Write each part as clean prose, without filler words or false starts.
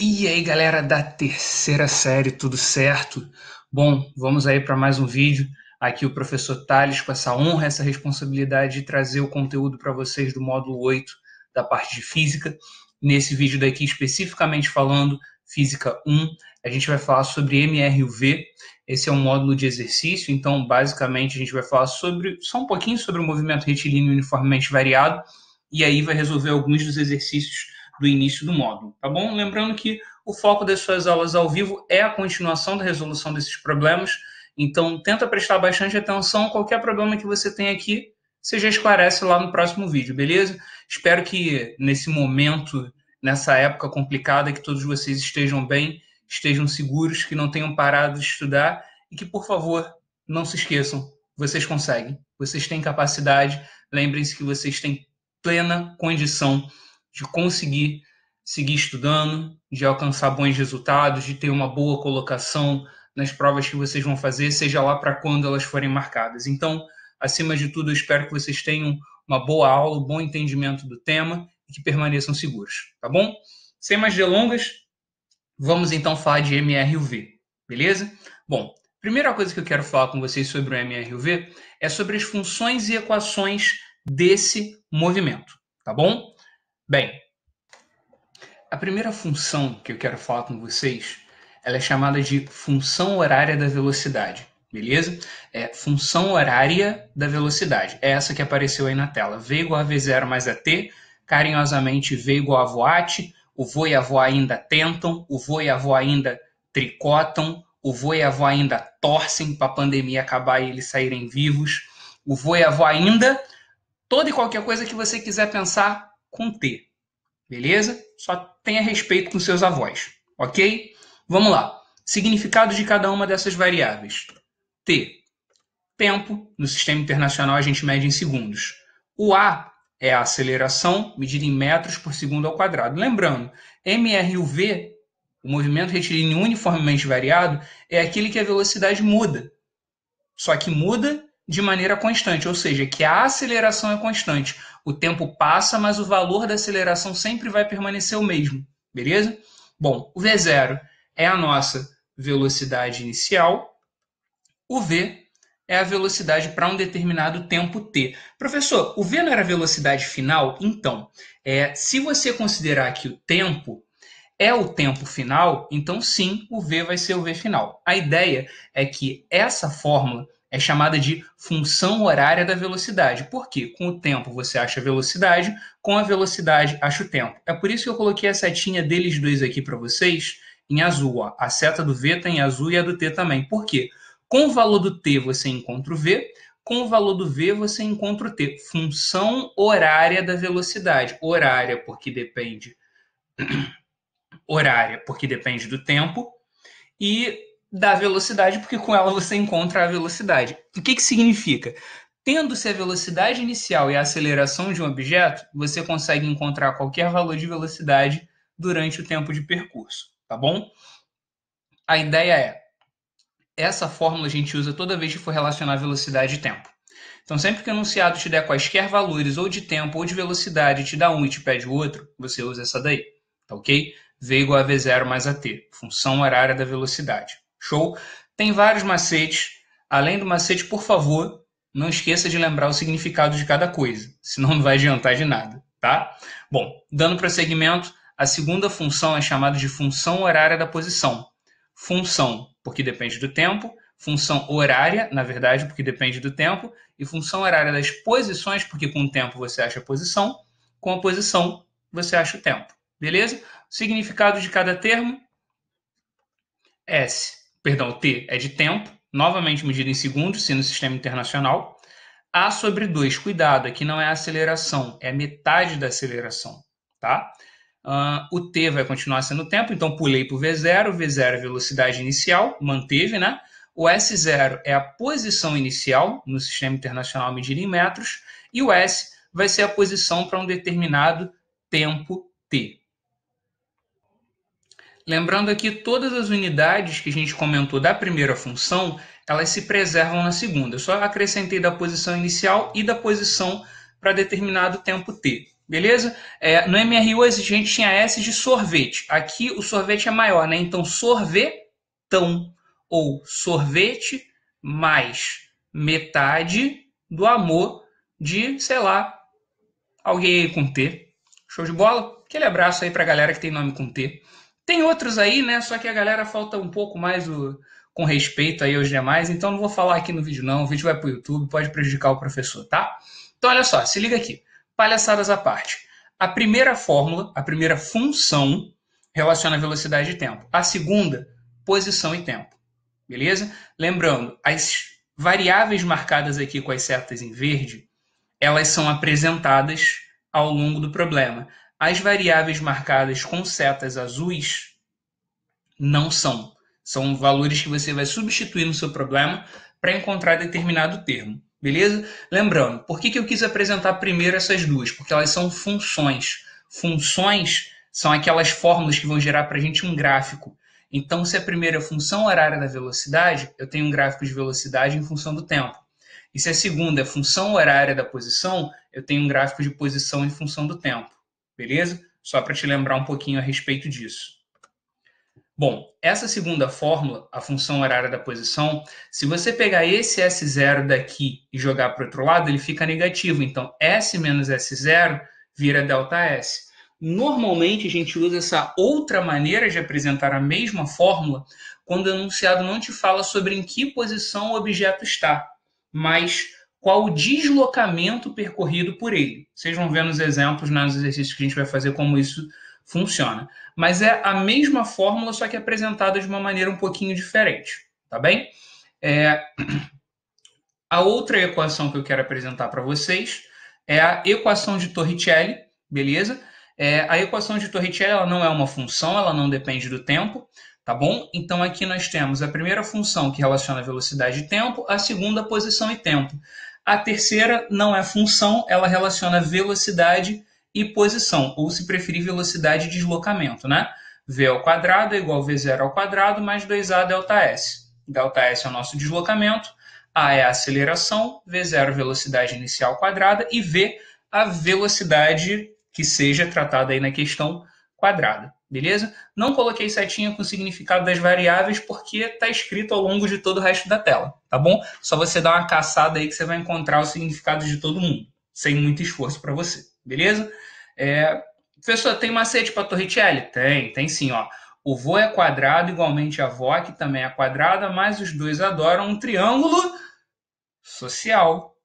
E aí, galera da terceira série, tudo certo? Bom, vamos aí para mais um vídeo. Aqui o professor Thales com essa honra, essa responsabilidade de trazer o conteúdo para vocês do módulo 8 da parte de Física. Nesse vídeo daqui, especificamente falando Física 1, a gente vai falar sobre MRUV. Esse é um módulo de exercício, então basicamente a gente vai falar só um pouquinho sobre o movimento retilíneo uniformemente variado, e aí vai resolver alguns dos exercícios do início do módulo, tá bom? Lembrando que o foco das suas aulas ao vivo é a continuação da resolução desses problemas, então tenta prestar bastante atenção. Qualquer problema que você tenha aqui, você já esclarece lá no próximo vídeo, beleza? Espero que nesse momento, nessa época complicada, que todos vocês estejam bem, estejam seguros, que não tenham parado de estudar e que, por favor, não se esqueçam, vocês conseguem, vocês têm capacidade, lembrem-se que vocês têm plena condição de conseguir seguir estudando, de alcançar bons resultados, de ter uma boa colocação nas provas que vocês vão fazer, seja lá para quando elas forem marcadas. Então, acima de tudo, eu espero que vocês tenham uma boa aula, um bom entendimento do tema e que permaneçam seguros, tá bom? Sem mais delongas, vamos então falar de MRUV, beleza? Bom, primeira coisa que eu quero falar com vocês sobre o MRUV é sobre as funções e equações desse movimento, tá bom? Bem, a primeira função que eu quero falar com vocês, ela é chamada de função horária da velocidade, beleza? É função horária da velocidade. É essa que apareceu aí na tela. V igual a V0 mais AT, carinhosamente V igual a voate, o vô e a vó ainda tentam, o vô e a vó ainda tricotam, o vô e a vó ainda torcem para a pandemia acabar e eles saírem vivos, o vô e a vó ainda, toda e qualquer coisa que você quiser pensar com T. Beleza? Só tenha respeito com seus avós, ok? Vamos lá. Significado de cada uma dessas variáveis. T. Tempo. No sistema internacional a gente mede em segundos. O A é a aceleração, medida em metros por segundo ao quadrado. Lembrando, MRUV, o movimento retilíneo uniformemente variado, é aquele que a velocidade muda. Só que muda de maneira constante, ou seja, que a aceleração é constante. O tempo passa, mas o valor da aceleração sempre vai permanecer o mesmo, beleza? Bom, o V0 é a nossa velocidade inicial, o V é a velocidade para um determinado tempo t. Professor, o V não era a velocidade final? Então, se você considerar que o tempo é o tempo final, então sim, o V vai ser o V final. A ideia é que essa fórmula é chamada de função horária da velocidade. Por quê? Com o tempo você acha a velocidade, com a velocidade acha o tempo. É por isso que eu coloquei a setinha deles dois aqui para vocês em azul. Ó. A seta do V está em azul e a do T também. Por quê? Com o valor do T você encontra o V, com o valor do V você encontra o T. Função horária da velocidade. Horária porque depende do tempo e da velocidade, porque com ela você encontra a velocidade. O que significa? Tendo-se a velocidade inicial e a aceleração de um objeto, você consegue encontrar qualquer valor de velocidade durante o tempo de percurso, tá bom? A ideia é, essa fórmula a gente usa toda vez que for relacionar velocidade e tempo. Então, sempre que o enunciado te der quaisquer valores, ou de tempo, ou de velocidade, te dá um e te pede o outro, você usa essa daí, tá ok? V igual a V0 mais AT, função horária da velocidade. Show? Tem vários macetes. Além do macete, por favor, não esqueça de lembrar o significado de cada coisa, senão não vai adiantar de nada, tá? Bom, dando prosseguimento, a segunda função é chamada de função horária da posição. Função, porque depende do tempo, função horária, na verdade, porque depende do tempo, e função horária das posições, porque com o tempo você acha a posição, com a posição você acha o tempo. Beleza? O significado de cada termo, T é de tempo, novamente medido em segundos, se no sistema internacional. A sobre 2, cuidado, aqui não é a aceleração, é metade da aceleração, tá? O T vai continuar sendo tempo, então pulei para o V0, V0 é a velocidade inicial, manteve, né? O S0 é a posição inicial, no sistema internacional medida em metros, e o S vai ser a posição para um determinado tempo T. Lembrando aqui, todas as unidades que a gente comentou da primeira função, elas se preservam na segunda. Eu só acrescentei da posição inicial e da posição para determinado tempo t. Beleza? No MRU a gente tinha S de sorvete. Aqui o sorvete é maior, né? Então sorvetão ou sorvete mais metade do amor de, sei lá, alguém aí com T. Show de bola? Aquele abraço aí pra galera que tem nome com T. Tem outros aí, né? Só que a galera falta um pouco mais com respeito aí aos demais, então não vou falar aqui no vídeo não. O vídeo vai pro YouTube, pode prejudicar o professor, tá? Então olha só, se liga aqui. Palhaçadas à parte. A primeira fórmula, a primeira função relaciona velocidade e tempo. A segunda, posição e tempo. Beleza? Lembrando, as variáveis marcadas aqui com as setas em verde, elas são apresentadas ao longo do problema. As variáveis marcadas com setas azuis não são. São valores que você vai substituir no seu problema para encontrar determinado termo. Beleza? Lembrando, por que eu quis apresentar primeiro essas duas? Porque elas são funções. Funções são aquelas fórmulas que vão gerar para a gente um gráfico. Então, se a primeira é função horária da velocidade, eu tenho um gráfico de velocidade em função do tempo. E se a segunda é função horária da posição, eu tenho um gráfico de posição em função do tempo. Beleza? Só para te lembrar um pouquinho a respeito disso. Bom, essa segunda fórmula, a função horária da posição, se você pegar esse S0 daqui e jogar para o outro lado, ele fica negativo. Então, S menos S0 vira ΔS. Normalmente, a gente usa essa outra maneira de apresentar a mesma fórmula quando o enunciado não te fala sobre em que posição o objeto está, mas qual o deslocamento percorrido por ele. Vocês vão ver nos exemplos, nos exercícios que a gente vai fazer, como isso funciona. Mas é a mesma fórmula, só que apresentada de uma maneira um pouquinho diferente, tá bem? A outra equação que eu quero apresentar para vocês é a equação de Torricelli, beleza? A equação de Torricelli ela não é uma função, ela não depende do tempo, tá bom? Então aqui nós temos a primeira função que relaciona velocidade e tempo, a segunda posição e tempo. A terceira não é função, ela relaciona velocidade e posição, ou se preferir, velocidade e deslocamento, né? V ao quadrado é igual a V0 ao quadrado mais 2A ΔS. ΔS é o nosso deslocamento, A é a aceleração, V0 velocidade inicial quadrada e V a velocidade que seja tratada aí na questão quadrada, beleza? Não coloquei setinha com o significado das variáveis porque está escrito ao longo de todo o resto da tela, tá bom? Só você dar uma caçada aí que você vai encontrar o significado de todo mundo, sem muito esforço para você, beleza? Professor, tem macete para Torricelli? Tem sim, ó. O vô é quadrado, igualmente a vó, que também é quadrada, mas os dois adoram um triângulo social.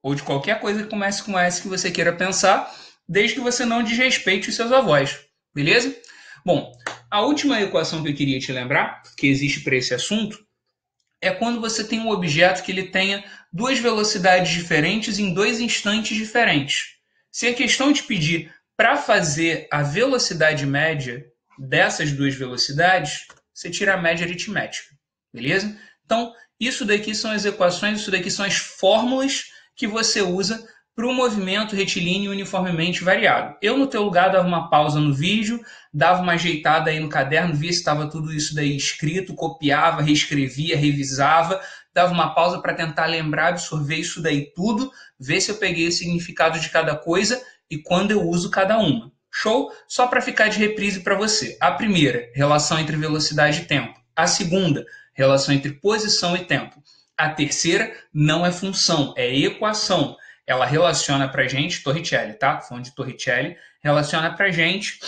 Ou de qualquer coisa que comece com S que você queira pensar, desde que você não desrespeite os seus avós, beleza? Bom, a última equação que eu queria te lembrar, que existe para esse assunto, é quando você tem um objeto que ele tenha duas velocidades diferentes em dois instantes diferentes. Se a questão te pedir para fazer a velocidade média dessas duas velocidades, você tira a média aritmética, beleza? Então, isso daqui são as equações, isso daqui são as fórmulas que você usa para o movimento retilíneo uniformemente variado. Eu, no teu lugar, dava uma pausa no vídeo, dava uma ajeitada aí no caderno, via se estava tudo isso daí escrito, copiava, reescrevia, revisava, dava uma pausa para tentar lembrar, absorver isso daí tudo, ver se eu peguei o significado de cada coisa e quando eu uso cada uma. Show? Só para ficar de reprise para você. A primeira, relação entre velocidade e tempo. A segunda, relação entre posição e tempo. A terceira não é função, é equação. Ela relaciona para a gente, Torricelli, tá? Falando de Torricelli, relaciona para a gente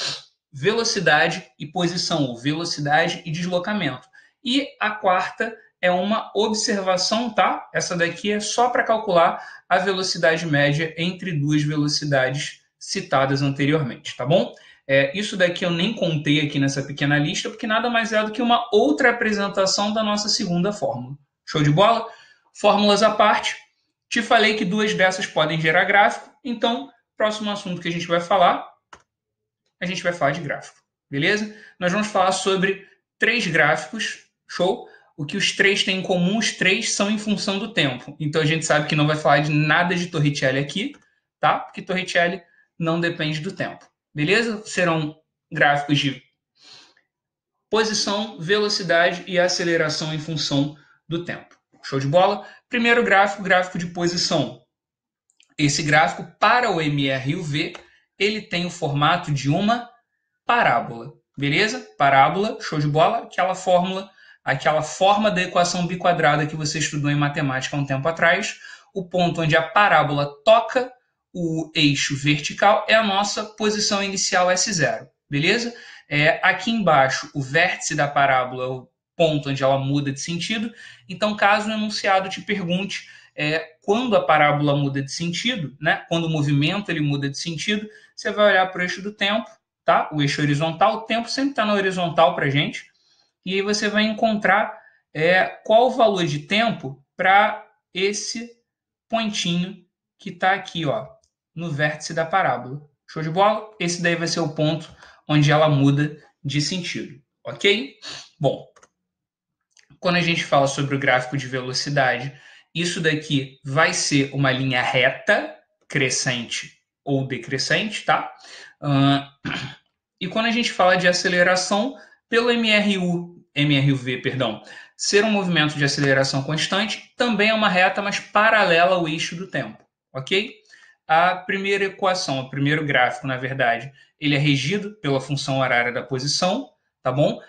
velocidade e posição, ou velocidade e deslocamento. E a quarta é uma observação, tá? Essa daqui é só para calcular a velocidade média entre duas velocidades citadas anteriormente, tá bom? Isso daqui eu nem contei aqui nessa pequena lista, porque nada mais é do que uma outra apresentação da nossa segunda fórmula. Show de bola? Fórmulas à parte. Te falei que duas dessas podem gerar gráfico, então, próximo assunto que a gente vai falar de gráfico, beleza? Nós vamos falar sobre 3 gráficos, show? O que os 3 têm em comum, os 3 são em função do tempo. Então, a gente sabe que não vai falar de nada de Torricelli aqui, tá? Porque Torricelli não depende do tempo, beleza? Serão gráficos de posição, velocidade e aceleração em função do tempo. Show de bola? Primeiro gráfico, gráfico de posição. Esse gráfico, para o MR e o V, ele tem o formato de uma parábola, beleza? Parábola, show de bola, aquela forma da equação biquadrada que você estudou em matemática há um tempo atrás. O ponto onde a parábola toca o eixo vertical é a nossa posição inicial S0, beleza? Aqui embaixo, o vértice da parábola é o ponto onde ela muda de sentido. Então, caso o enunciado te pergunte quando a parábola muda de sentido, né? Quando o movimento ele muda de sentido, você vai olhar para o eixo do tempo, tá? O eixo horizontal, o tempo sempre está na horizontal para a gente, e aí você vai encontrar qual o valor de tempo para esse pontinho que está aqui, ó, no vértice da parábola. Show de bola? Esse daí vai ser o ponto onde ela muda de sentido, ok? Bom, quando a gente fala sobre o gráfico de velocidade, isso daqui vai ser uma linha reta, crescente ou decrescente, tá? E quando a gente fala de aceleração, pelo MRUV, ser um movimento de aceleração constante, também é uma reta, mas paralela ao eixo do tempo, ok? A primeira equação, o primeiro gráfico, na verdade, ele é regido pela função horária da posição, tá bom?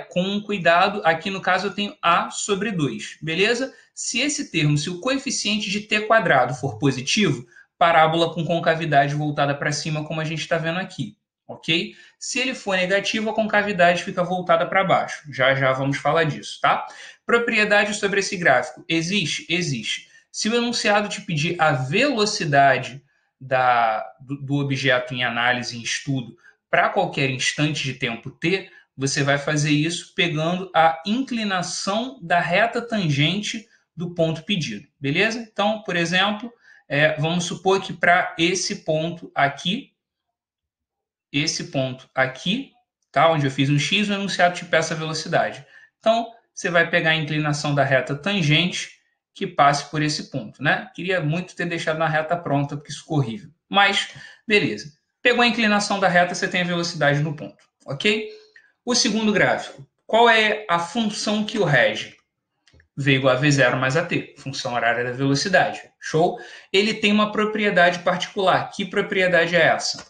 Com cuidado, aqui no caso eu tenho A sobre 2, beleza? Se esse termo, se o coeficiente de t quadrado for positivo, parábola com concavidade voltada para cima, como a gente está vendo aqui, ok? Se ele for negativo, a concavidade fica voltada para baixo. Já já vamos falar disso, tá? Propriedade sobre esse gráfico. Existe? Existe. Se o enunciado te pedir a velocidade do objeto em análise, em estudo, para qualquer instante de tempo t, você vai fazer isso pegando a inclinação da reta tangente do ponto pedido, beleza? Então, por exemplo, vamos supor que para esse ponto aqui, tá, onde eu fiz um x, o enunciado te peça a velocidade. Então, você vai pegar a inclinação da reta tangente que passe por esse ponto, né? Queria muito ter deixado na reta pronta, porque isso ficou horrível. Mas, beleza. Pegou a inclinação da reta, você tem a velocidade no ponto, ok? O segundo gráfico. Qual é a função que o rege? V igual a V0 mais AT, função horária da velocidade. Show? Ele tem uma propriedade particular. Que propriedade é essa?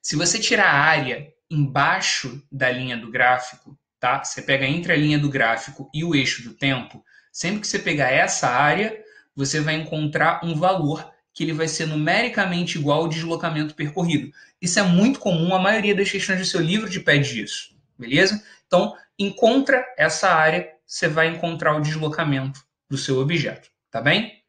Se você tirar a área embaixo da linha do gráfico, tá? Você pega entre a linha do gráfico e o eixo do tempo, sempre que você pegar essa área, você vai encontrar um valor que ele vai ser numericamente igual ao deslocamento percorrido. Isso é muito comum, a maioria das questões do seu livro te pede isso, beleza? Então, encontra essa área, você vai encontrar o deslocamento do seu objeto, tá bem?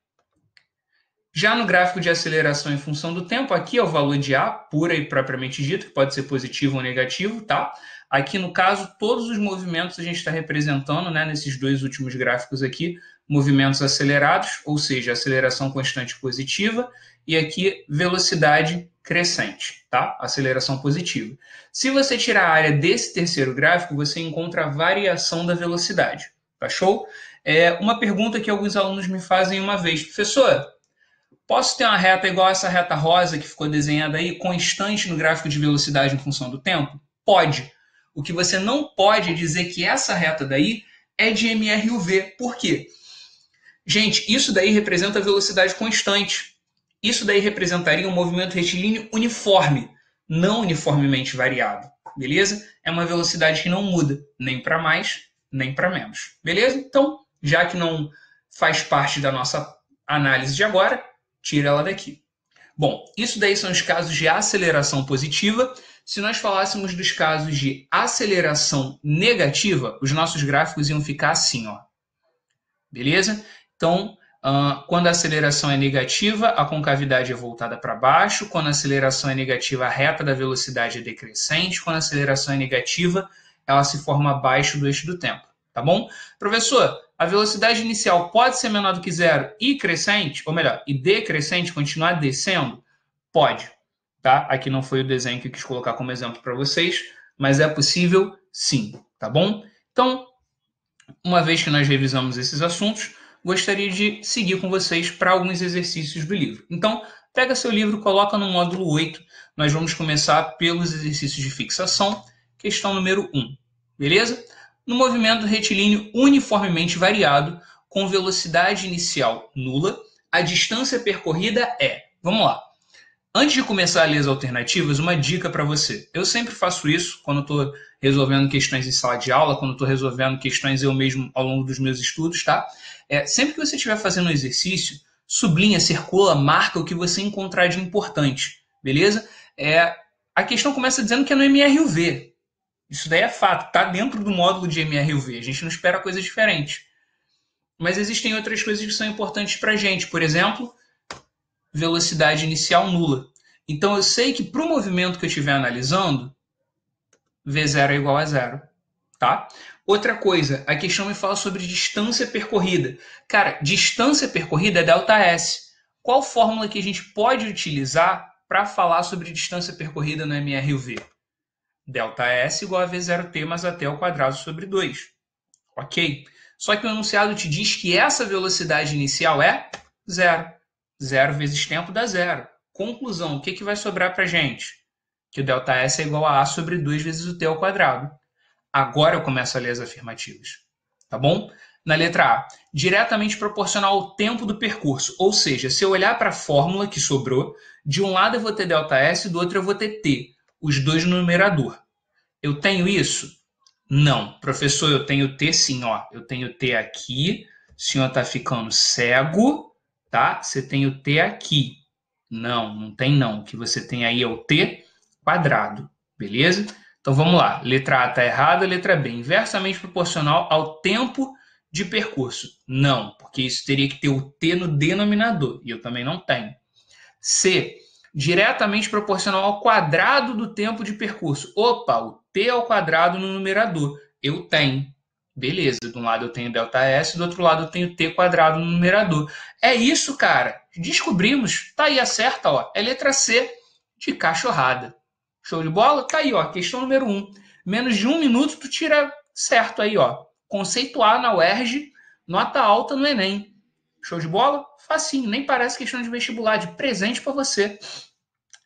Já no gráfico de aceleração em função do tempo, aqui é o valor de A, pura e propriamente dito, que pode ser positivo ou negativo, tá? Aqui, no caso, todos os movimentos a gente está representando, né, nesses dois últimos gráficos aqui, movimentos acelerados, ou seja, aceleração constante positiva, e aqui velocidade crescente, tá? Aceleração positiva. Se você tirar a área desse terceiro gráfico, você encontra a variação da velocidade, tá show? Uma pergunta que alguns alunos me fazem uma vez, professor, posso ter uma reta igual essa reta rosa que ficou desenhada aí, constante no gráfico de velocidade em função do tempo? Pode. O que você não pode é dizer que essa reta daí é de MRUV. Por quê? Gente, isso daí representa a velocidade constante. Isso daí representaria um movimento retilíneo uniforme, não uniformemente variado. Beleza? É uma velocidade que não muda, nem para mais, nem para menos. Beleza? Então, já que não faz parte da nossa análise de agora, tira ela daqui. Bom, isso daí são os casos de aceleração positiva. Se nós falássemos dos casos de aceleração negativa, os nossos gráficos iam ficar assim, ó. Beleza? Então, quando a aceleração é negativa, a concavidade é voltada para baixo. Quando a aceleração é negativa, a reta da velocidade é decrescente. Quando a aceleração é negativa, ela se forma abaixo do eixo do tempo. Tá bom? Professor, a velocidade inicial pode ser menor do que zero e crescente, ou melhor, e decrescente, continuar descendo? Pode. Tá? Aqui não foi o desenho que eu quis colocar como exemplo para vocês, mas é possível sim. Tá bom? Então, uma vez que nós revisamos esses assuntos, gostaria de seguir com vocês para alguns exercícios do livro. Então, pega seu livro, coloca no módulo 8. Nós vamos começar pelos exercícios de fixação, questão número 1. Beleza? No movimento retilíneo uniformemente variado, com velocidade inicial nula, a distância percorrida é, vamos lá, Antes de começar a ler as alternativas, uma dica para você. Eu sempre faço isso quando estou resolvendo questões em sala de aula, quando estou resolvendo questões eu mesmo ao longo dos meus estudos, tá? Sempre que você estiver fazendo um exercício, sublinha, circula, marca o que você encontrar de importante, beleza? A questão começa dizendo que é no MRUV. Isso daí é fato, está dentro do módulo de MRUV. A gente não espera coisas diferentes. Mas existem outras coisas que são importantes para a gente. Por exemplo, velocidade inicial nula. Então eu sei que para o movimento que eu estiver analisando, V0 é igual a zero. Tá? Outra coisa, a questão me fala sobre distância percorrida. Cara, distância percorrida é ΔS. Qual fórmula que a gente pode utilizar para falar sobre distância percorrida no MRUV? ΔS igual a V0T mais AT ao quadrado sobre 2. Ok? Só que o enunciado te diz que essa velocidade inicial é zero. Zero vezes tempo dá zero. Conclusão, o que vai sobrar para a gente? Que o ΔS é igual a A sobre 2 vezes o T ao quadrado. Agora eu começo a ler as afirmativas. Tá bom? Na letra A, diretamente proporcional ao tempo do percurso. Ou seja, se eu olhar para a fórmula que sobrou, de um lado eu vou ter ΔS, do outro eu vou ter T. Os dois no numerador. Eu tenho isso? Não. Professor, eu tenho T sim. Ó. Eu tenho T aqui. O senhor está ficando cego. Tá? Você tem o T aqui. Não, não tem não. O que você tem aí é o T quadrado. Beleza? Então vamos lá. Letra A está errada, letra B. Inversamente proporcional ao tempo de percurso. Não, porque isso teria que ter o T no denominador. E eu também não tenho. C. Diretamente proporcional ao quadrado do tempo de percurso. Opa, o T ao quadrado no numerador. Eu tenho. Beleza, de um lado eu tenho ΔS, do outro lado eu tenho T quadrado no numerador. É isso, cara. Descobrimos. Tá aí a certa, ó. É letra C de cachorrada. Show de bola? Tá aí, ó. Questão número 1. Menos de 1 minuto tu tira certo aí, ó. Conceito A na UERJ, nota alta no Enem. Show de bola? Facinho, nem parece questão de vestibular, de presente para você.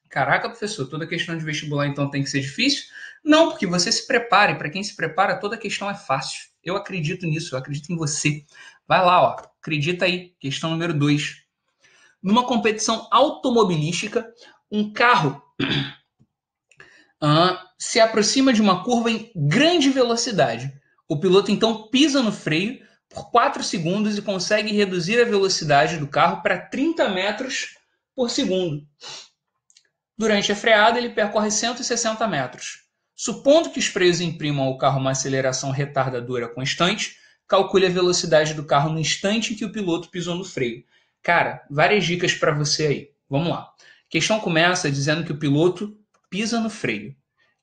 Caraca, professor, toda questão de vestibular então tem que ser difícil? Não, porque você se prepare. Para quem se prepara, toda questão é fácil. Eu acredito nisso, eu acredito em você. Vai lá, ó. Acredita aí. Questão número 2. Numa competição automobilística, um carro se aproxima de uma curva em grande velocidade. O piloto então pisa no freio por 4 segundos e consegue reduzir a velocidade do carro para 30 metros por segundo. Durante a freada, ele percorre 160 metros. Supondo que os freios imprimam ao carro uma aceleração retardadora constante, calcule a velocidade do carro no instante em que o piloto pisou no freio. Cara, várias dicas para você aí. Vamos lá. A questão começa dizendo que o piloto pisa no freio.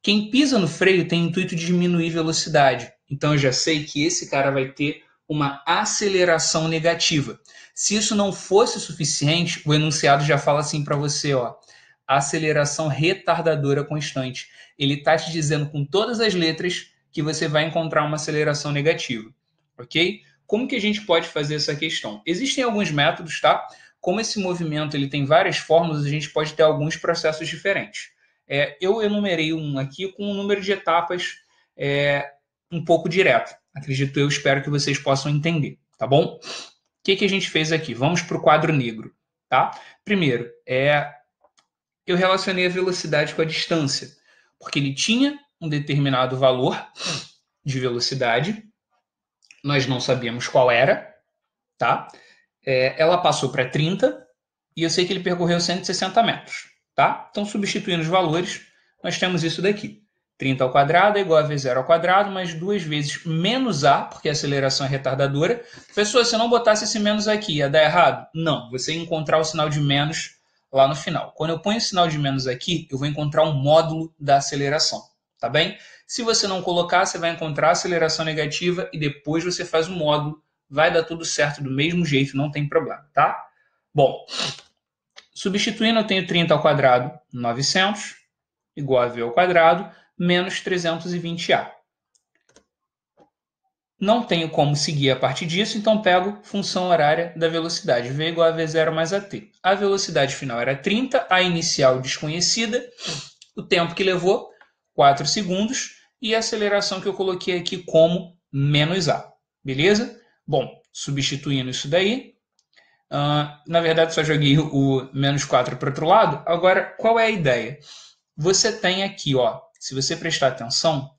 Quem pisa no freio tem o intuito de diminuir velocidade. Então eu já sei que esse cara vai ter uma aceleração negativa. Se isso não fosse suficiente, o enunciado já fala assim para você, ó, aceleração retardadora constante. Ele está te dizendo com todas as letras que você vai encontrar uma aceleração negativa, ok? Como que a gente pode fazer essa questão? Existem alguns métodos, tá? Como esse movimento ele tem várias fórmulas, a gente pode ter alguns processos diferentes. Eu enumerei um aqui com um número de etapas um pouco direto. Acredito eu, espero que vocês possam entender, tá bom? O que a gente fez aqui? Vamos para o quadro negro, tá? Primeiro, eu relacionei a velocidade com a distância, porque ele tinha um determinado valor de velocidade, nós não sabíamos qual era, tá? Ela passou para 30 e eu sei que ele percorreu 160 metros, tá? Então, substituindo os valores, nós temos isso daqui. 30 ao quadrado é igual a V0 ao quadrado, mais 2 vezes menos A, porque a aceleração é retardadora. Professor, se eu não botasse esse menos aqui, ia dar errado? Não, você ia encontrar o sinal de menos lá no final. Quando eu ponho o sinal de menos aqui, eu vou encontrar um módulo da aceleração, tá bem? Se você não colocar, você vai encontrar a aceleração negativa e depois você faz o módulo. Vai dar tudo certo do mesmo jeito, não tem problema, tá? Bom, substituindo eu tenho 30 ao quadrado, 900, igual a V ao quadrado, menos 320A. Não tenho como seguir a partir disso, então pego função horária da velocidade. V igual a V0 mais AT. A velocidade final era 30, a inicial desconhecida, o tempo que levou, 4 segundos, e a aceleração que eu coloquei aqui como menos A. Beleza? Bom, substituindo isso daí, Na verdade, só joguei o menos 4 para o outro lado. Agora, qual é a ideia? Você tem aqui, ó, se você prestar atenção,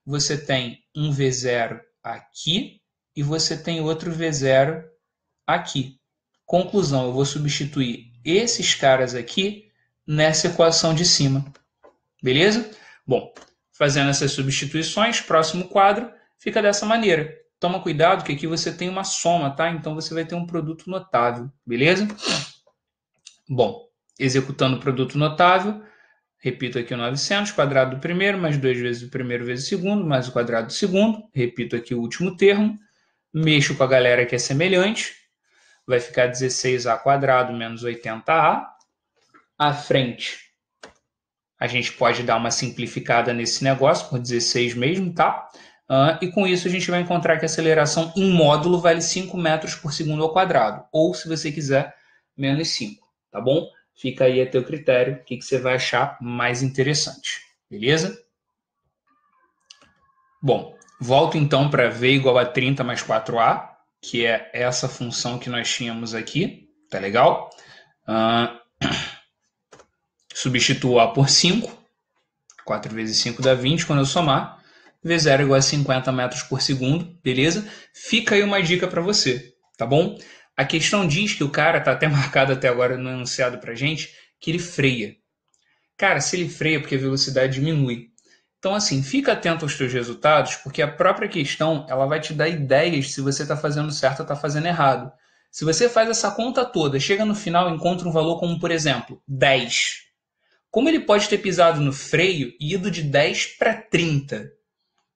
você tem um V0 aqui e você tem outro V0 aqui. Conclusão, eu vou substituir esses caras aqui nessa equação de cima. Beleza? Bom, fazendo essas substituições, próximo quadro fica dessa maneira. Toma cuidado que aqui você tem uma soma, tá? Então você vai ter um produto notável, beleza? Bom, executando o produto notável, repito aqui o 900, quadrado do primeiro, mais 2 vezes o primeiro vezes o segundo, mais o quadrado do segundo. Repito aqui o último termo. Mexo com a galera que é semelhante. Vai ficar 16a quadrado menos 80a. À frente, a gente pode dar uma simplificada nesse negócio, por 16 mesmo, tá? E com isso a gente vai encontrar que a aceleração em módulo vale 5 metros por segundo ao quadrado. Ou, se você quiser, menos 5, tá bom? Fica aí a teu critério, o que você vai achar mais interessante, beleza? Bom, volto então para V igual a 30 mais 4A, que é essa função que nós tínhamos aqui, tá legal? Substituo A por 5, 4 vezes 5 dá 20 quando eu somar, V0 igual a 50 metros por segundo, beleza? Fica aí uma dica para você, tá bom? A questão diz que o cara, tá até marcado até agora no enunciado pra gente, que ele freia. Cara, se ele freia é porque a velocidade diminui. Então, assim, fica atento aos teus resultados, porque a própria questão ela vai te dar ideias se você está fazendo certo ou está fazendo errado. Se você faz essa conta toda, chega no final e encontra um valor como, por exemplo, 10. Como ele pode ter pisado no freio e ido de 10 para 30?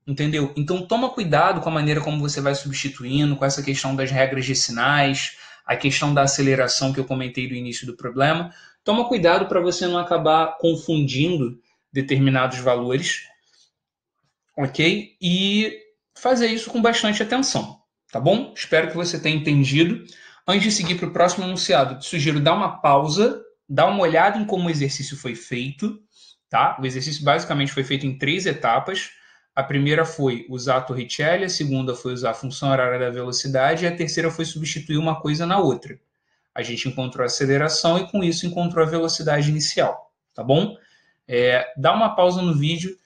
Entendeu? Então toma cuidado com a maneira como você vai substituindo, com essa questão das regras de sinais, a questão da aceleração que eu comentei no início do problema. Toma cuidado para você não acabar confundindo determinados valores, ok? E fazer isso com bastante atenção, tá bom? Espero que você tenha entendido. Antes de seguir para o próximo enunciado, te sugiro dar uma pausa, dar uma olhada em como o exercício foi feito, tá? O exercício basicamente foi feito em 3 etapas. A primeira foi usar a Torricelli, a segunda foi usar a função horária da velocidade e a terceira foi substituir uma coisa na outra. A gente encontrou a aceleração e com isso encontrou a velocidade inicial, tá bom? Dá uma pausa no vídeo,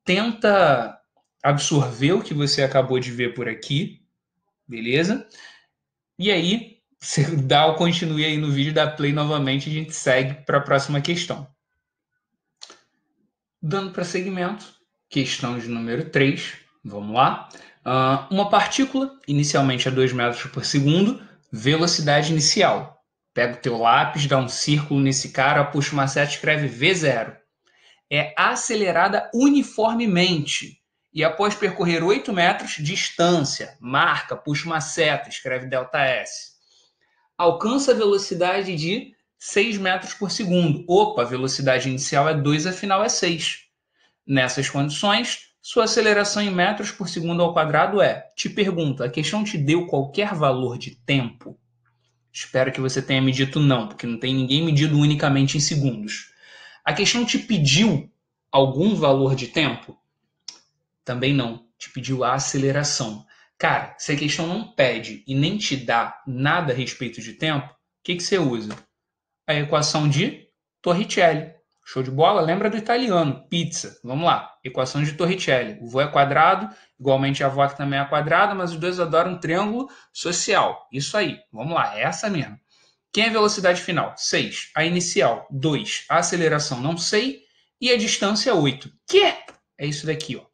tenta absorver o que você acabou de ver por aqui, beleza? E aí, você dá o continue aí no vídeo, dá play novamente e a gente segue para a próxima questão. Dando prosseguimento, questão de número 3, vamos lá. Uma partícula, inicialmente a 2 metros por segundo, velocidade inicial. Pega o teu lápis, dá um círculo nesse cara, puxa uma seta e escreve V0. É acelerada uniformemente e após percorrer 8 metros, distância, marca, puxa uma seta, escreve ΔS. Alcança a velocidade de 6 metros por segundo. Opa, a velocidade inicial é 2, a final é 6. Nessas condições, sua aceleração em metros por segundo ao quadrado é... Te pergunto, a questão te deu qualquer valor de tempo? Espero que você tenha me dito não, porque não tem ninguém medido unicamente em segundos. A questão te pediu algum valor de tempo? Também não. Te pediu a aceleração. Cara, se a questão não pede e nem te dá nada a respeito de tempo, o que você usa? A equação de Torricelli. Show de bola? Lembra do italiano, pizza. Vamos lá. Equação de Torricelli. O vô é quadrado, igualmente a avó que também é quadrada, mas os dois adoram um triângulo social. Isso aí. Vamos lá. É essa mesmo. Quem é a velocidade final? 6. A inicial, 2. A aceleração, não sei. E a distância, 8. Que é isso daqui, ó.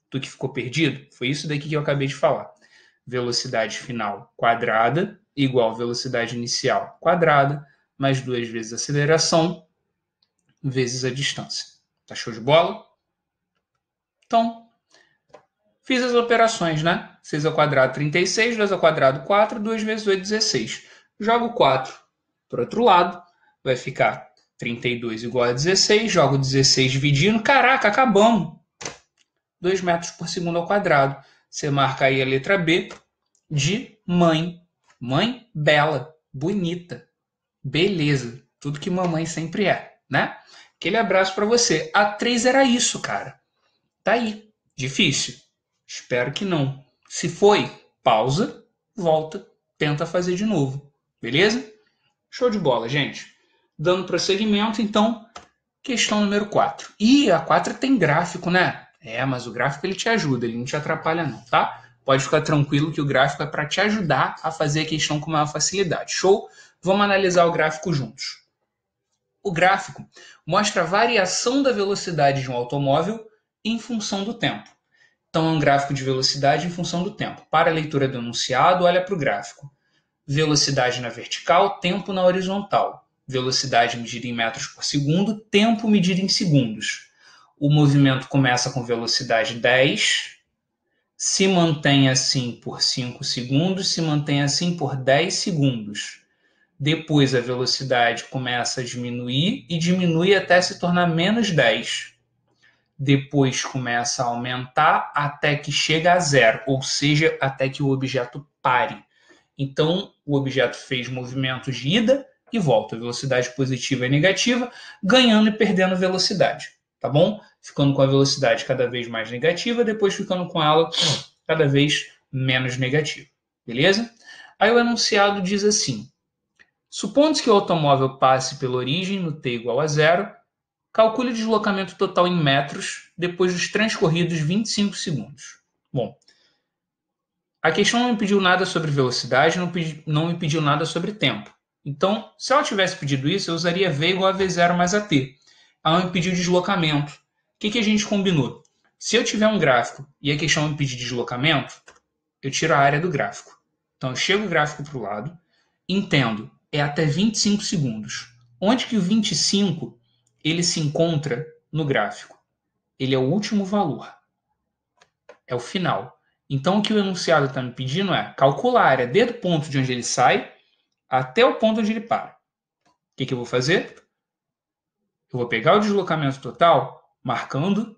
Tu que ficou perdido? Foi isso daqui que eu acabei de falar. Velocidade final quadrada igual velocidade inicial quadrada, mais 2 vezes a aceleração, vezes a distância. Tá show de bola? Então, fiz as operações, né? 6 ao quadrado, 36, 2 ao quadrado, 4, 2 vezes 8, 16. Jogo 4 para o outro lado, vai ficar 32 igual a 16, jogo 16 dividindo, caraca, acabamos. 2 metros por segundo ao quadrado. Você marca aí a letra B de mãe. Mãe bela, bonita, beleza. Tudo que mamãe sempre é, né? Aquele abraço para você. A 3 era isso, cara. Tá aí. Difícil? Espero que não. Se foi, pausa, volta, tenta fazer de novo. Beleza? Show de bola, gente. Dando prosseguimento, então, questão número 4. E a 4 tem gráfico, né? Mas o gráfico ele te ajuda, ele não te atrapalha não, tá? Pode ficar tranquilo que o gráfico é para te ajudar a fazer a questão com maior facilidade. Show? Vamos analisar o gráfico juntos. O gráfico mostra a variação da velocidade de um automóvel em função do tempo. Então, é um gráfico de velocidade em função do tempo. Para a leitura do enunciado, olha para o gráfico. Velocidade na vertical, tempo na horizontal. Velocidade medida em metros por segundo, tempo medido em segundos. O movimento começa com velocidade 10, se mantém assim por 5 segundos, se mantém assim por 10 segundos. Depois a velocidade começa a diminuir e diminui até se tornar menos 10. Depois começa a aumentar até que chega a zero, ou seja, até que o objeto pare. Então, o objeto fez movimentos de ida e volta, velocidade positiva e negativa, ganhando e perdendo velocidade, tá bom? Ficando com a velocidade cada vez mais negativa, depois ficando com ela cada vez menos negativa, beleza? Aí o enunciado diz assim: supondo que o automóvel passe pela origem no t igual a zero, calcule o deslocamento total em metros depois dos transcorridos 25 segundos. Bom, a questão não me pediu nada sobre velocidade, não me pediu nada sobre tempo. Então, se ela tivesse pedido isso, eu usaria v igual a v0 mais at. Ela me pediu deslocamento. O que a gente combinou? Se eu tiver um gráfico e a questão me pedir deslocamento, eu tiro a área do gráfico. Então, eu chego o gráfico para o lado, entendo, é até 25 segundos. Onde que o 25 ele se encontra no gráfico? Ele é o último valor. É o final. Então, o que o enunciado está me pedindo é calcular a área desde o ponto de onde ele sai até o ponto onde ele para. O que eu vou fazer? Eu vou pegar o deslocamento total marcando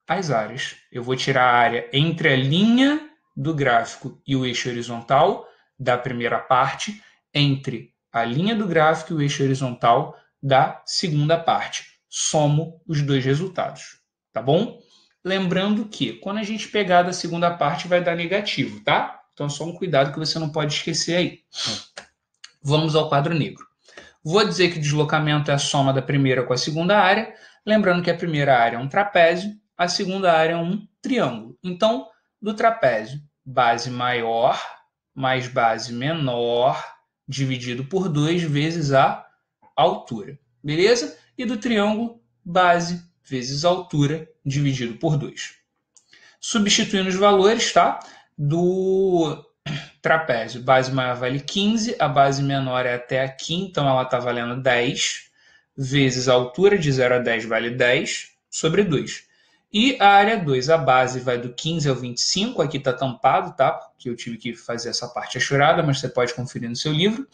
as áreas. Eu vou tirar a área entre a linha do gráfico e o eixo horizontal da primeira parte, entre a linha do gráfico e o eixo horizontal da segunda parte. Somo os dois resultados, tá bom? Lembrando que quando a gente pegar da segunda parte vai dar negativo, tá? Então só um cuidado que você não pode esquecer aí. Vamos ao quadro negro. Vou dizer que o deslocamento é a soma da primeira com a segunda área, lembrando que a primeira área é um trapézio, a segunda área é um triângulo. Então, do trapézio, base maior mais base menor dividido por 2 vezes a altura. Beleza? E do triângulo, base vezes altura dividido por 2. Substituindo os valores, tá? Do trapézio, base maior vale 15, a base menor é até aqui, então ela está valendo 10, vezes a altura de 0 a 10 vale 10, sobre 2. E a área 2, a base vai do 15 ao 25, aqui está tampado, tá? Porque eu tive que fazer essa parte achurada, mas você pode conferir no seu livro.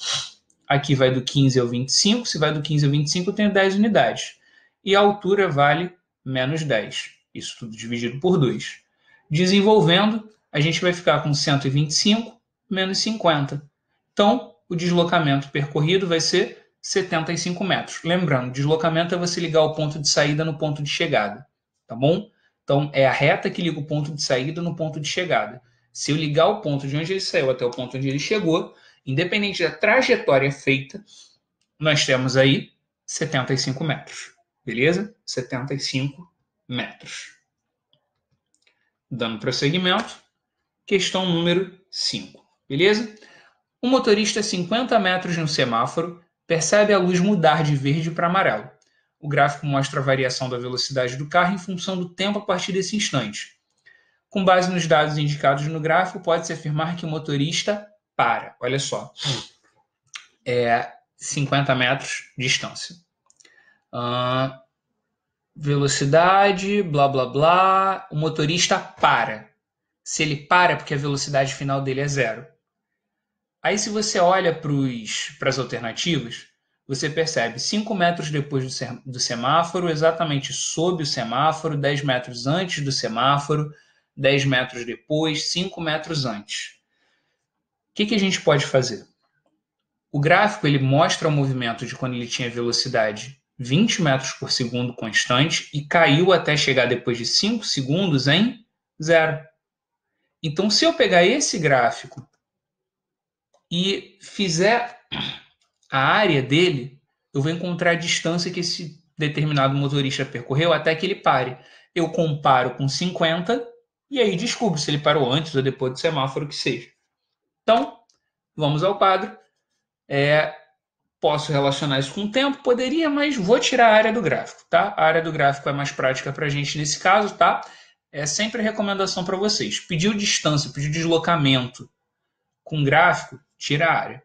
Aqui vai do 15 ao 25, se vai do 15 ao 25 eu tenho 10 unidades. E a altura vale menos 10, isso tudo dividido por 2. Desenvolvendo, a gente vai ficar com 125 menos 50. Então, o deslocamento percorrido vai ser 75 metros. Lembrando, deslocamento é você ligar o ponto de saída no ponto de chegada, tá bom? Então, é a reta que liga o ponto de saída no ponto de chegada. Se eu ligar o ponto de onde ele saiu até o ponto onde ele chegou, independente da trajetória feita, nós temos aí 75 metros. Beleza? 75 metros. Dando prosseguimento, questão número 5. Beleza? Um motorista a 50 metros de um semáforo percebe a luz mudar de verde para amarelo. O gráfico mostra a variação da velocidade do carro em função do tempo a partir desse instante. Com base nos dados indicados no gráfico, pode-se afirmar que o motorista para. Olha só. 50 metros de distância. Velocidade, blá, blá, blá. O motorista para. Se ele para, é porque a velocidade final dele é 0. Aí, se você olha para as alternativas, você percebe 5 metros depois do semáforo, exatamente sob o semáforo, 10 metros antes do semáforo, 10 metros depois, 5 metros antes. O que a gente pode fazer? O gráfico ele mostra o movimento de quando ele tinha velocidade 20 metros por segundo constante e caiu até chegar depois de 5 segundos em 0. Então, se eu pegar esse gráfico e fizer a área dele, eu vou encontrar a distância que esse determinado motorista percorreu até que ele pare. Eu comparo com 50 e aí descubro se ele parou antes ou depois do semáforo, que seja. Então, vamos ao quadro. Posso relacionar isso com o tempo? Poderia, mas vou tirar a área do gráfico, tá? A área do gráfico é mais prática para a gente nesse caso, tá? É sempre recomendação para vocês. Pediu distância, pediu deslocamento com gráfico, tira a área.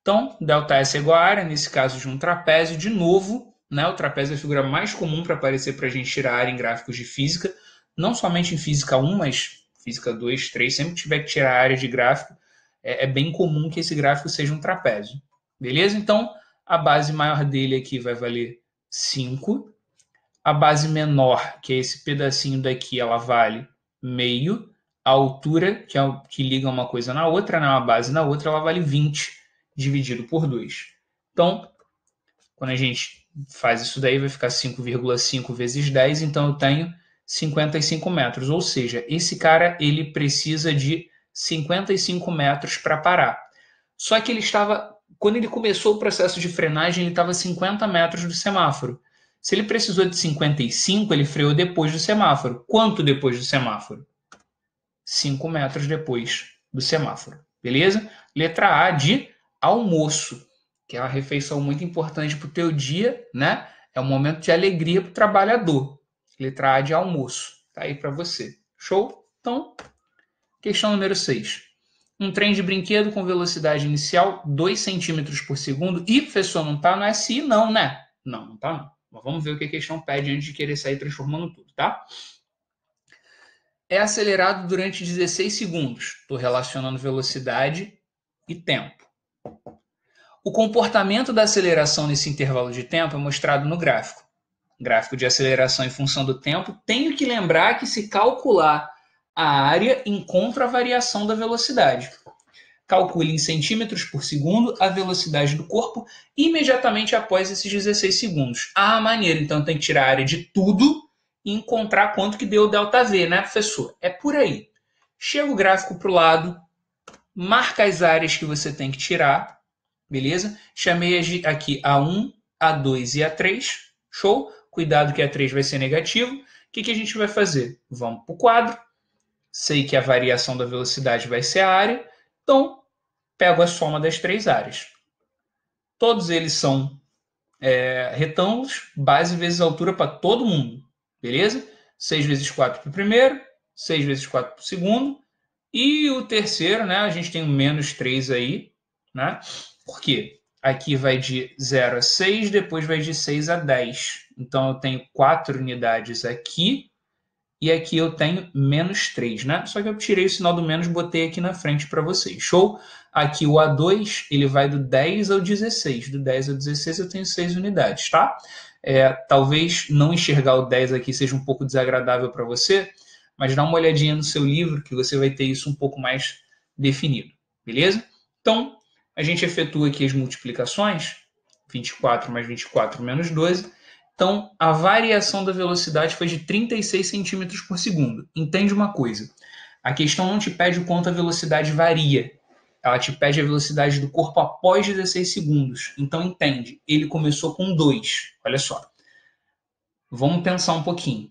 Então, ΔS é igual a área, nesse caso de um trapézio, de novo, né? O trapézio é a figura mais comum para aparecer para a gente tirar a área em gráficos de física, não somente em física 1, mas física 2, 3, sempre que tiver que tirar a área de gráfico, é bem comum que esse gráfico seja um trapézio. Beleza? Então, a base maior dele aqui vai valer 5. A base menor, que é esse pedacinho daqui, ela vale meio. A altura, que é o que liga uma coisa na outra, né? Uma base na outra, ela vale 20 dividido por 2. Então, quando a gente faz isso daí, vai ficar 5,5 vezes 10, então eu tenho 55 metros. Ou seja, esse cara ele precisa de 55 metros para parar. Só que ele estava... Quando ele começou o processo de frenagem, ele estava a 50 metros do semáforo. Se ele precisou de 55, ele freou depois do semáforo. Quanto depois do semáforo? 5 metros depois do semáforo. Beleza? Letra A de almoço, que é uma refeição muito importante para o teu dia, né? É um momento de alegria para o trabalhador. Letra A de almoço. Tá aí para você. Show? Então, questão número 6. Um trem de brinquedo com velocidade inicial 2 cm por segundo. E, professor, não está no SI não, né? Não, não está não. Mas vamos ver o que a questão pede antes de querer sair transformando tudo, tá? É acelerado durante 16 segundos. Estou relacionando velocidade e tempo. O comportamento da aceleração nesse intervalo de tempo é mostrado no gráfico. Gráfico de aceleração em função do tempo. Tenho que lembrar que se calcular a área, encontra a variação da velocidade. Calcule em centímetros por segundo a velocidade do corpo imediatamente após esses 16 segundos. Ah, maneiro, então tem que tirar a área de tudo e encontrar quanto que deu o ΔV, né, professor? É por aí. Chega o gráfico para o lado, marca as áreas que você tem que tirar, beleza? Chamei aqui A1, A2 e A3, show? Cuidado que A3 vai ser negativo. O que a gente vai fazer? Vamos para o quadro. Sei que a variação da velocidade vai ser a área, então pego a soma das 3 áreas. Todos eles são retângulos, base vezes altura para todo mundo, beleza? 6 vezes 4 para o primeiro, 6 vezes 4 para o segundo, e o terceiro, né, a gente tem um menos 3 aí, né? Por quê? Aqui vai de 0 a 6, depois vai de 6 a 10. Então eu tenho 4 unidades aqui, e aqui eu tenho menos 3, né? Só que eu tirei o sinal do menos e botei aqui na frente para vocês. Show? Aqui o A2, ele vai do 10 ao 16. Do 10 ao 16 eu tenho 6 unidades, tá? Talvez não enxergar o 10 aqui seja um pouco desagradável para você, mas dá uma olhadinha no seu livro que você vai ter isso um pouco mais definido, beleza? Então, a gente efetua aqui as multiplicações. 24 mais 24 menos 12. Então, a variação da velocidade foi de 36 centímetros por segundo. Entende uma coisa? A questão não te pede o quanto a velocidade varia. Ela te pede a velocidade do corpo após 16 segundos. Então, entende. Ele começou com 2. Olha só. Vamos pensar um pouquinho.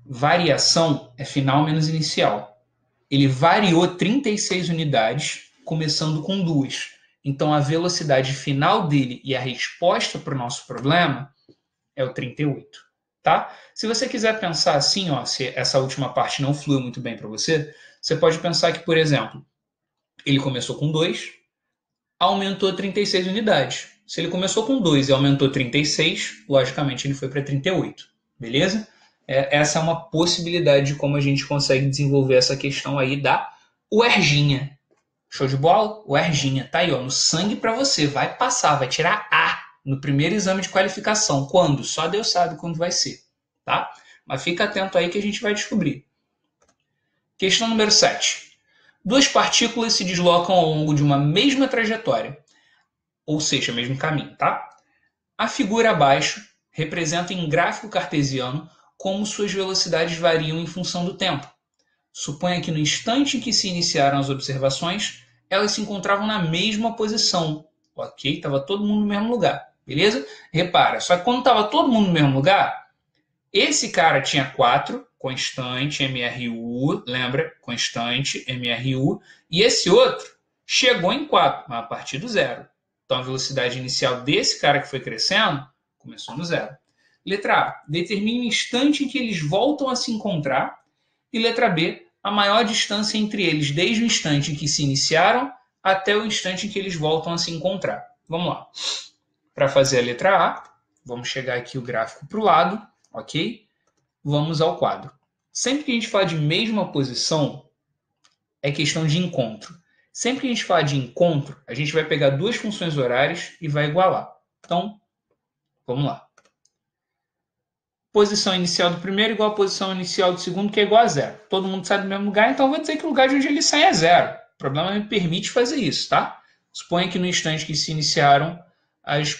Variação é final menos inicial. Ele variou 36 unidades, começando com 2. Então, a velocidade final dele e a resposta para o nosso problema é o 38, tá? Se você quiser pensar assim, ó, se essa última parte não fluiu muito bem para você, você pode pensar que, por exemplo, ele começou com 2, aumentou 36 unidades. Se ele começou com 2 e aumentou 36, logicamente ele foi para 38, beleza? Essa é uma possibilidade de como a gente consegue desenvolver essa questão aí da UERJinha. Show de bola? UERJinha, tá aí, ó, no sangue para você, vai passar, vai tirar A no primeiro exame de qualificação. Quando? Só Deus sabe quando vai ser, tá? Mas fica atento aí que a gente vai descobrir. Questão número 7. Duas partículas se deslocam ao longo de uma mesma trajetória, ou seja, mesmo caminho, tá? A figura abaixo representa em gráfico cartesiano como suas velocidades variam em função do tempo. Suponha que no instante em que se iniciaram as observações, elas se encontravam na mesma posição. ok? Estava todo mundo no mesmo lugar, beleza? Repara, só que quando estava todo mundo no mesmo lugar, esse cara tinha 4, constante MRU, lembra? Constante MRU, e esse outro chegou em 4, mas a partir do zero. Então a velocidade inicial desse cara que foi crescendo começou no zero. Letra A, determine o instante em que eles voltam a se encontrar. E letra B, a maior distância entre eles desde o instante em que se iniciaram até o instante em que eles voltam a se encontrar. Vamos lá. Para fazer a letra A, vamos chegar aqui o gráfico para o lado, ok? Vamos ao quadro. Sempre que a gente fala de mesma posição, é questão de encontro. Sempre que a gente fala de encontro, a gente vai pegar duas funções horárias e vai igualar. Então, vamos lá. Posição inicial do primeiro igual a posição inicial do segundo, que é igual a zero. Todo mundo sai do mesmo lugar, então eu vou dizer que o lugar de onde ele sai é zero. O problema me permite fazer isso, tá? Suponha que no instante que se iniciaram as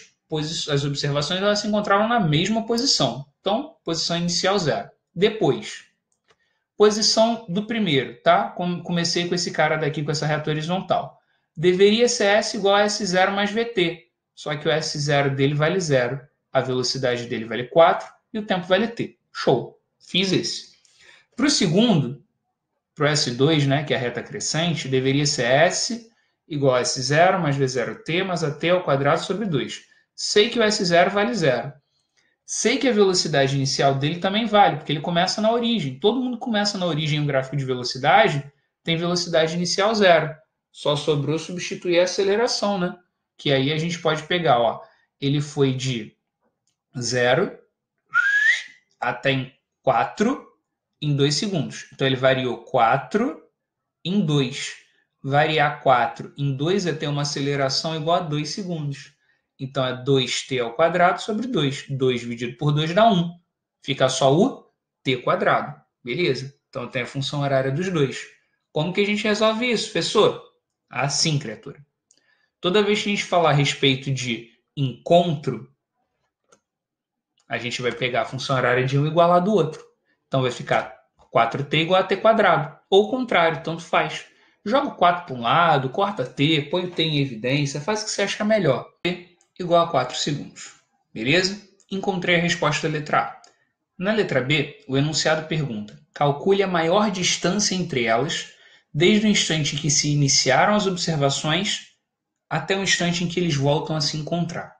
observações, elas se encontravam na mesma posição. Então, posição inicial zero. Depois, posição do primeiro, tá? Comecei com esse cara daqui, com essa reta horizontal. Deveria ser S igual a S0 mais VT. Só que o S0 dele vale 0. A velocidade dele vale 4 e o tempo vale T. Show. Fiz esse. Para o segundo, para o S2, né, que é a reta crescente, deveria ser S igual a S0 mais V0T mais a T ao quadrado sobre 2. Sei que o S0 vale 0. Sei que a velocidade inicial dele também vale, porque ele começa na origem. Todo mundo começa na origem em um gráfico de velocidade, tem velocidade inicial 0. Só sobrou substituir a aceleração, né? Que aí a gente pode pegar, ó. Ele foi de 0 até em 4 em 2 segundos. Então ele variou 4 em 2. Variar 4 em 2 é ter uma aceleração igual a 2 segundos. Então é 2t ao quadrado sobre 2. 2 dividido por 2 dá 1. Fica só o t quadrado. Beleza? Então tem a função horária dos dois. Como que a gente resolve isso, professor? Assim, criatura. Toda vez que a gente falar a respeito de encontro, a gente vai pegar a função horária de um igualar do outro. Então vai ficar 4t igual a t quadrado. Ou o contrário, tanto faz. Joga o 4 para um lado, corta t, põe o t em evidência, faz o que você acha melhor. T igual a 4 segundos. Beleza? Encontrei a resposta da letra A. Na letra B, o enunciado pergunta: calcule a maior distância entre elas, desde o instante em que se iniciaram as observações até o instante em que eles voltam a se encontrar.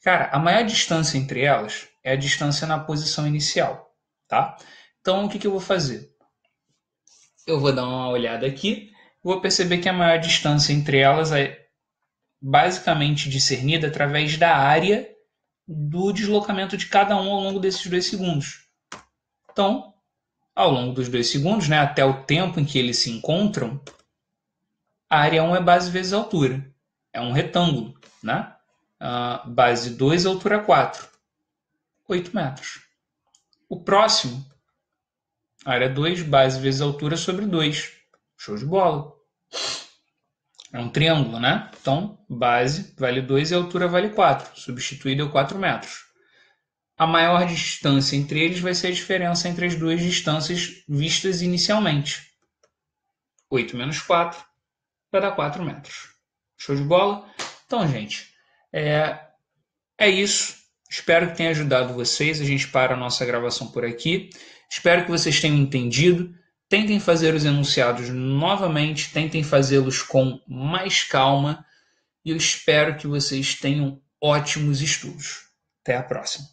Cara, a maior distância entre elas é a distância na posição inicial, tá? Então, o que eu vou fazer? Eu vou dar uma olhada aqui, vou perceber que a maior distância entre elas é basicamente discernida através da área do deslocamento de cada um ao longo desses 2 segundos. Então, ao longo dos 2 segundos, né, até o tempo em que eles se encontram, a área 1 é base vezes altura. É um retângulo, né? Base 2, altura 4. 8 metros. O próximo, área 2, base vezes altura sobre 2. Show de bola. É um triângulo, né? Então, base vale 2 e altura vale 4. Substituído é 4 metros. A maior distância entre eles vai ser a diferença entre as duas distâncias vistas inicialmente. 8 menos 4 vai dar 4 metros. Show de bola? Então, gente, é isso. Espero que tenha ajudado vocês. A gente para a nossa gravação por aqui. Espero que vocês tenham entendido. Tentem fazer os enunciados novamente. Tentem fazê-los com mais calma. E eu espero que vocês tenham ótimos estudos. Até a próxima.